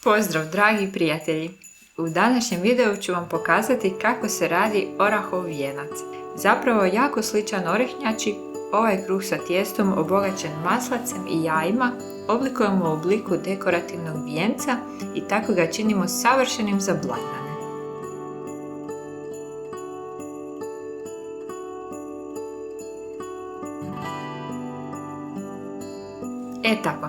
Pozdrav dragi prijatelji! U današnjem videu ću vam pokazati kako se radi orahov vijenac. Zapravo jako sličan orehnjači, ovaj kruh sa tijestom obogaćen maslacem i jajima oblikujemo u obliku dekorativnog vijenca i tako ga činimo savršenim za blagdane. Tako.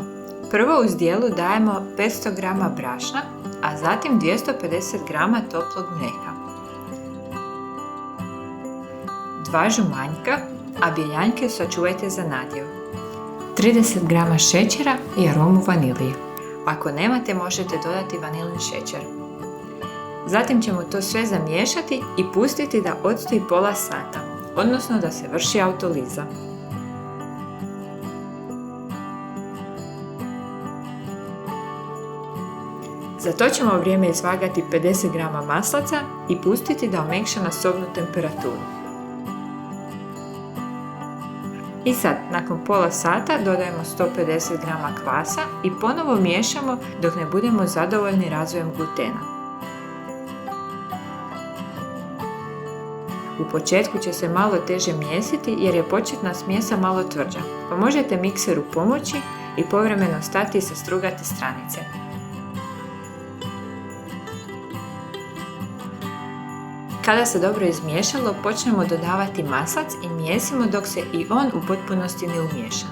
Prvo u zdjelu dajemo 500 g brašna, a zatim 250 g toplog mlijeka, 2 žumanjka, a bjeljanjke sačuvajte za nadjev, 30 g šećera i aromu vanilije. Ako nemate, možete dodati vanilin šećer. Zatim ćemo to sve zamiješati i pustiti da odstoji pola sata, odnosno da se vrši autoliza. Za to ćemo vrijeme izvagati 50 g maslaca i pustiti da omekša na sobnu temperaturu. I sad, nakon pola sata dodajemo 150 g kvasa i ponovo miješamo dok ne budemo zadovoljni razvojem glutena. U početku će se malo teže mijesiti jer je početna smjesa malo tvrđa, pa možete mikseru pomoći i povremeno stati sa strugate stranice. Kada se dobro izmiješalo, počnemo dodavati maslac i mijesimo dok se i on u potpunosti ne umiješa.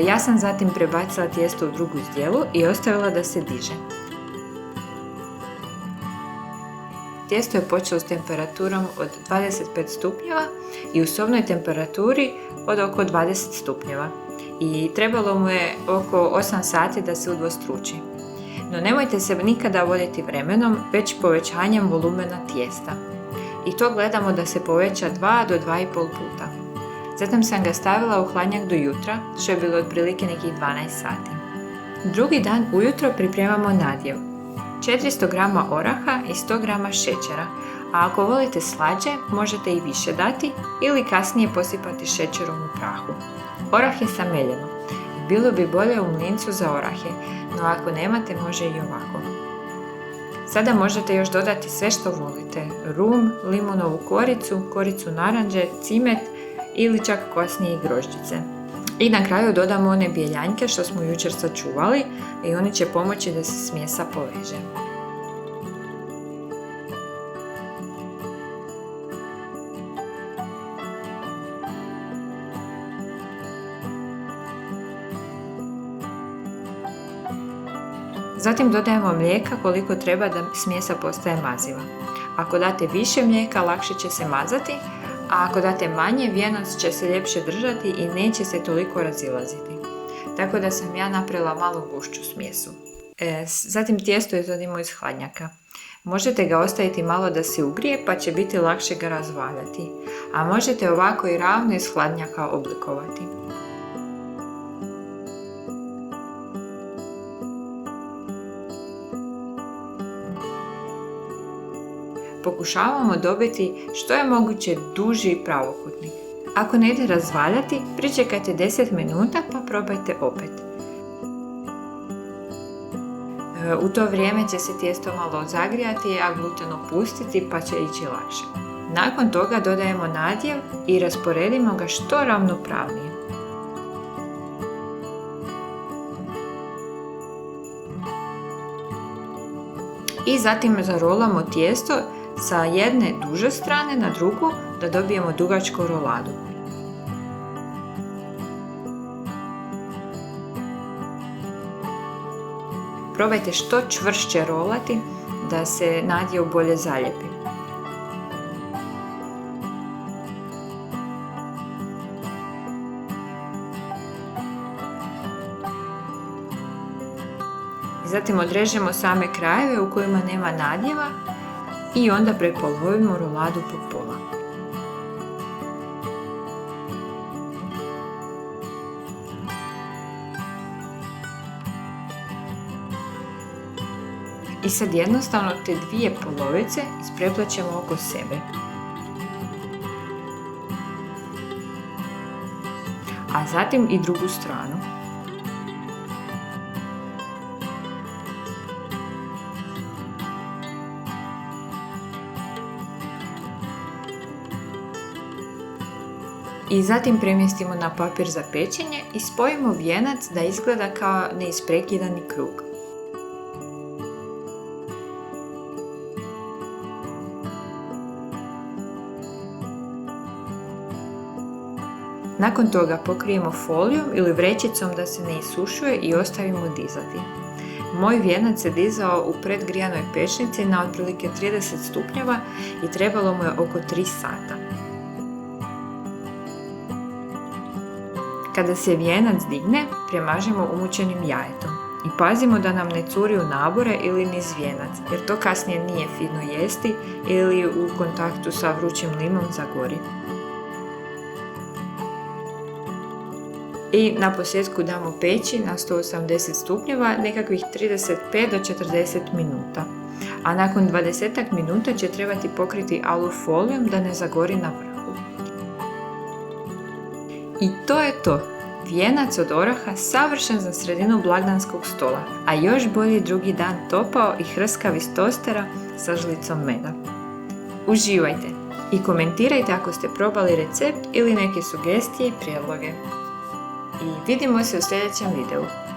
Ja sam zatim prebacila tijesto u drugu zdjelu i ostavila da se diže. Tijesto je počelo s temperaturom od 25 stupnjeva i u sobnoj temperaturi od oko 20 stupnjeva. I trebalo mu je oko 8 sati da se udvostruči. No nemojte se nikada voditi vremenom, već povećanjem volumena tijesta. I to gledamo da se poveća 2 do 2,5 puta. Zatim sam ga stavila u hladnjak do jutra, što je bilo otprilike nekih 12 sati. Drugi dan ujutro pripremamo nadjev. 400 g oraha i 100 g šećera, a ako volite slađe, možete i više dati ili kasnije posipati šećerom u prahu. Orah je sa meljenom. Bilo bi bolje u mlincu za orahe, no ako nemate, može i ovako. Sada možete još dodati sve što volite: rum, limonovu koricu, koricu naranđe, cimet ili čak kvasnije i grožđice. I na kraju dodamo one bjeljanjke što smo jučer sačuvali i oni će pomoći da se smjesa poveže. Zatim dodajemo mlijeka koliko treba da smjesa postaje maziva. Ako date više mlijeka, lakše će se mazati, a ako date manje, vijenac će se ljepše držati i neće se toliko razilaziti. Tako da sam ja napravila malo gušću smjesu. Zatim tijesto izvadimo iz hladnjaka. Možete ga ostaviti malo da se ugrije pa će biti lakše ga razvaljati, a možete ovako i ravno iz hladnjaka oblikovati. Pokušavamo dobiti što je moguće duži pravokutnik. Ako ne ide razvaljati, pričekajte 10 minuta pa probajte opet. U to vrijeme će se tijesto malo zagrijati, a gluten opustiti pa će ići lakše. Nakon toga dodajemo nadjev i rasporedimo ga što ravnopravnije. I zatim zarolamo tijesto sa jedne duže strane na drugu da dobijemo dugačku roladu. Probajte što čvršće rolati da se nadjev bolje zalijepi. Zatim odrežemo same krajeve u kojima nema nadjeva i onda prepolovimo roladu po pola. I sad jednostavno te dvije polovice ispreplećemo oko sebe. a zatim i drugu stranu. I zatim premjestimo na papir za pečenje i spojimo vijenac da izgleda kao neisprekidani krug. Nakon toga pokrijemo folijom ili vrećicom da se ne isušuje i ostavimo dizati. Moj vijenac se dizao u predgrijanoj pečnici na otprilike 30 stupnjeva i trebalo mu je oko 3 sata. Kada se vijenac digne, premažemo umućenim jajetom i pazimo da nam ne curi u nabore ili niz vijenac, jer to kasnije nije fino jesti ili u kontaktu sa vrućim limom zagori. I na posljedku damo peći na 180 stupnjeva nekakvih 35 do 40 minuta. A nakon 20 minuta će trebati pokriti alufolijom da ne zagori na vrhu. I to je to! Vijenac od oraha savršen za sredinu blagdanskog stola, a još bolji drugi dan topao i hrskav iz tostera sa žlicom meda. Uživajte i komentirajte ako ste probali recept ili neke sugestije i prijedloge. I vidimo se u sljedećem videu.